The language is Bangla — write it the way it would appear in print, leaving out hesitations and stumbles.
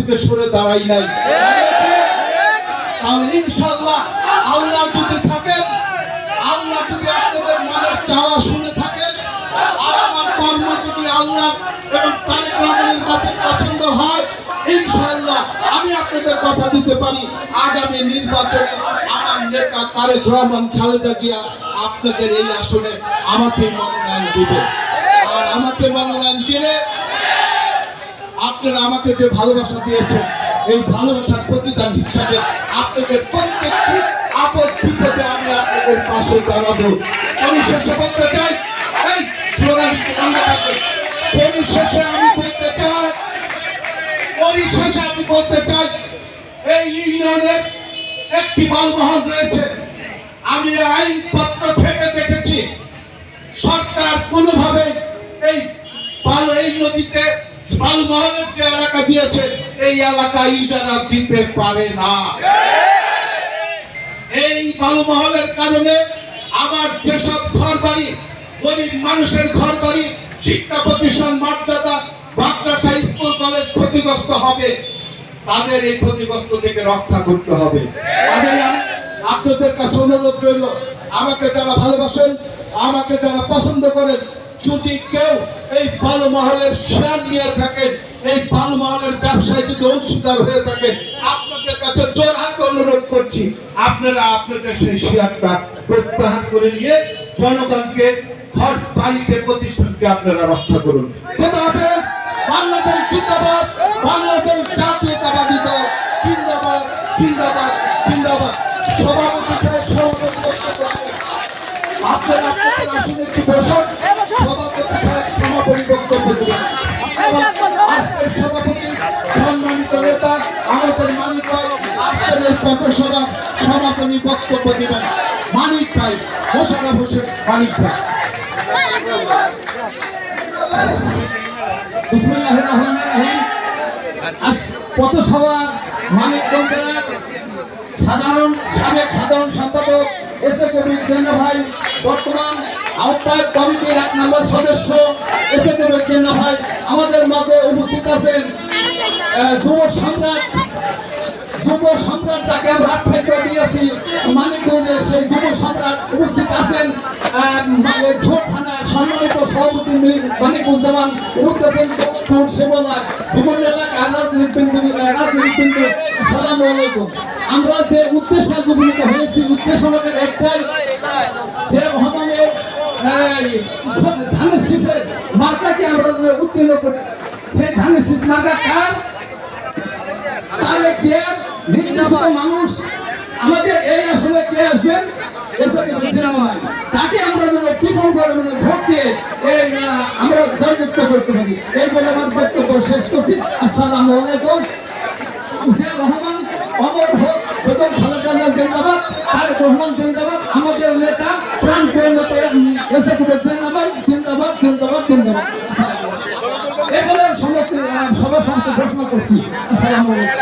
থেকে সরে দাঁড়াই নাই। কারণ ইনশাআল্লাহ আল্লাহ যদি থাকেন, আল্লাহ যদি আপনাদের মনের চাওয়া শুনে থাকেন, আর আমার কর্ম যদি আল্লাহ এবং তারেক রহমানের কাছে পছন্দ হয়, ইনশাআল্লাহ আমি আপনাদের কথা দিতে পারি আগামী নির্বাচনে আমার নেতা তারেক রহমান খালেদা জিয়া আপনাদের এই আসনে আমাকে মনোনয়ন দিবে। আর আমাকে মনোনয়ন দিলে আপনারা আমাকে যে ভালোবাসা দিয়েছেন, এই ভালোবাসার প্রতিদান হিসাবে আপনাদের প্রত্যেকটি আপদ বিপদে আমি আপনাদের পাশে দাঁড়াবো। পরিশেষে বলতে চাই, এই স্লোগান বাংলা থাকবে, পরিশেষে আমি বলতে চাই, পরিশেষে আমি বলতে চাই, এই ইউনিয়নের একটি বালুমহল রয়েছে। আমি আইনপত্র থেকে দেখেছি সরকার কোনোভাবে এই নদীতে বালুমহলের যে এলাকা দিয়েছে, এই এলাকা ইজারা দিতে পারে না। এই বালুমহলের কারণে আমার যেসব ঘর বাড়ি, গরিব মানুষের ঘর বাড়ি, শিক্ষা প্রতিষ্ঠান, মর্যাদা, মাদ্রাসা, স্কুল, কলেজ ক্ষতিগ্রস্ত হবে, তাদের এই ক্ষতিগ্রস্ত থেকে রক্ষা করতে হবে। আমি আপনাদের কাছে অনুরোধ রইল, আমাকে যারা ভালোবাসেন, আমাকে যারা পছন্দ করেন, যদি কেউ এই বালুমহলের শেয়ার নিয়ে থাকেন, এই বালুমহলের ব্যবসায় যদি অংশীদার হয়ে থাকে, আপনাদের কাছে জোরহাত অনুরোধ করছি, আপনারা আপনাদের সেই শেয়ারটা প্রত্যাহার করে নিয়ে জনগণকে ঘর বাড়িতে প্রতিষ্ঠানকে আপনারা রক্ষা করুন। খোদা হাফেজ। বাংলাদেশ জিন্দাবাদ, বাংলাদেশ জাতীয়তাবাদী দল জিন্দাবাদ, জিন্দাবাদ, জিন্দাবাদ। সভাপতি সাহেব সভাপতি আপনারা আপনাদের আসনে একটু বসুন। সভাপতি সাহেব সমাপনী বক্তব্য দেবেন। আজকের সভাপতি সম্মানিত নেতা আমাদের মানিক ভাই আজকের এই পথসভা সমাপনী বক্তব্য দেবেন। মানিক ভাই, মোশাররফ হোসেন মানিক ভাই। বিসমিল্লাহির রহমানির রহিম। আজ পথসভা মানিকগঞ্জের সাবেক সাধারণ সম্পাদক এস এ কবির জেনা ভাই, বর্তমান আহ্বায়ক কমিটির 1 নম্বর সদস্য এস এ কবির জেনা ভাই আমাদের মাঝে উপস্থিত আছেন। যুব সম্রাট যাকে আমরা আখ্যায়িত দিয়েছি মানিকগঞ্জের, সেই যুব সম্রাট উপস্থিত আছেন। ঝোট থানার সম্মানিত সভাপতি মানিকুল জামান উপস্থিত আছেন। বিভিন্ন এলাকার রাজনীতিবিন্দু, আসসালামু আলাইকুম। আমরা যে উদ্দেশ্যে উপনীত হয়েছি, উদ্দেশ্য আমাদের একটাই, যে রহমানের ধানের শীষের মার্কাকে আমরা উত্তীর্ণ করি। সেই ধানের শীষ মার্কা কার? তারেক জিয়ার নির্বাচিত মানুষ। আমাদের এই আসলে কে আসবেন? তাকে আমরা যেন বিপুল পরিমাণে ভোট দিয়ে আমরা জয়যুক্ত করতে পারি, এই বলে আমার বক্তব্য শেষ করছি। আসসালামু আলাইকুম। জিয়া রহমান অমর হোক, বেগম খালেদা জিয়া জিন্দাবাদ, তারেক রহমান জিন্দাবাদ, আমাদের নেতা প্রাণপ্রিয় নেতা এস এ কবির জিন্দাবাদ, জিন্দাবাদ, জিন্দাবাদ, জিন্দাবাদ। এই বলে সভা সমিতি ঘোষণা করছি। আসসালামু আলাইকুম।